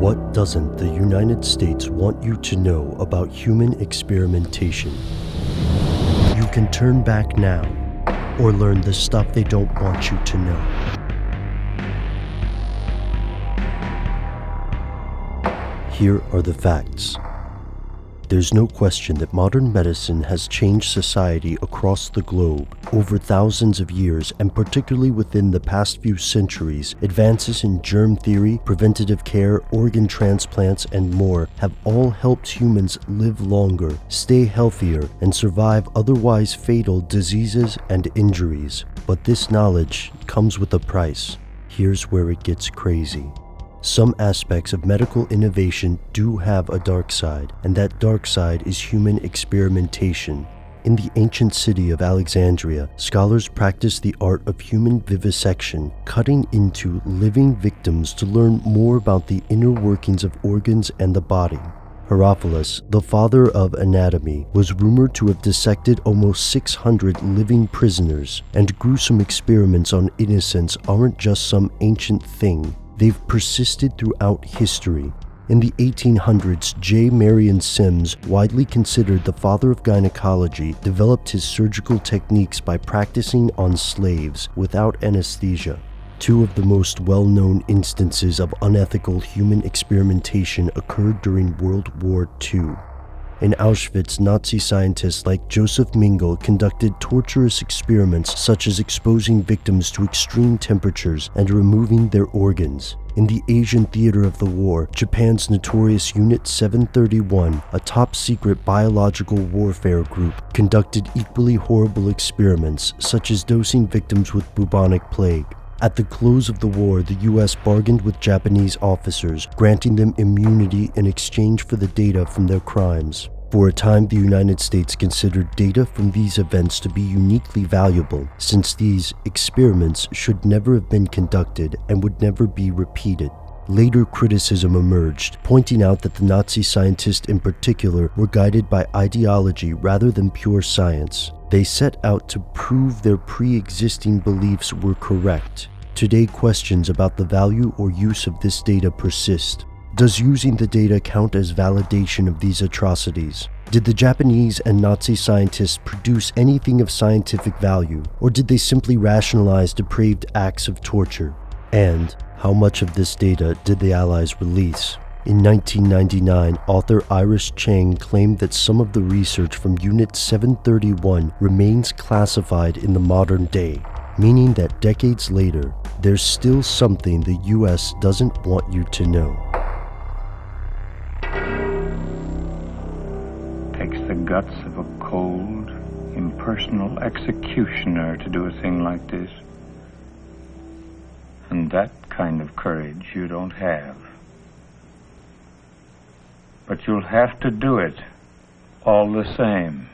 What doesn't the United States want you to know about human experimentation? You can turn back now, or learn the stuff they don't want you to know. Here are the facts. There's no question that modern medicine has changed society across the globe. Over thousands of years, and particularly within the past few centuries, advances in germ theory, preventative care, organ transplants, and more have all helped humans live longer, stay healthier, and survive otherwise fatal diseases and injuries. But this knowledge comes with a price. Here's where it gets crazy. Some aspects of medical innovation do have a dark side, and that dark side is human experimentation. In the ancient city of Alexandria, scholars practiced the art of human vivisection, cutting into living victims to learn more about the inner workings of organs and the body. Herophilus, the father of anatomy, was rumored to have dissected almost 600 living prisoners, and gruesome experiments on innocents aren't just some ancient thing. They've persisted throughout history. In the 1800s, Marion Sims, widely considered the father of gynecology, developed his surgical techniques by practicing on slaves without anesthesia. Two of the most well-known instances of unethical human experimentation occurred during World War II. In Auschwitz, Nazi scientists like Josef Mengele conducted torturous experiments such as exposing victims to extreme temperatures and removing their organs. In the Asian theater of the war, Japan's notorious Unit 731, a top-secret biological warfare group, conducted equally horrible experiments such as dosing victims with bubonic plague. At the close of the war, the U.S. bargained with Japanese officers, granting them immunity in exchange for the data from their crimes. For a time, the United States considered data from these events to be uniquely valuable, since these experiments should never have been conducted and would never be repeated. Later criticism emerged, pointing out that the Nazi scientists in particular were guided by ideology rather than pure science. They set out to prove their pre-existing beliefs were correct. Today, questions about the value or use of this data persist. Does using the data count as validation of these atrocities? Did the Japanese and Nazi scientists produce anything of scientific value, or did they simply rationalize depraved acts of torture? And how much of this data did the Allies release? In 1999, author Chang claimed that some of the research from Unit 731 remains classified in the modern day, meaning that decades later, there's still something the US doesn't want you to know. Takes the guts of a cold, impersonal executioner to do a thing like this. And that kind of courage you don't have. But you'll have to do it all the same.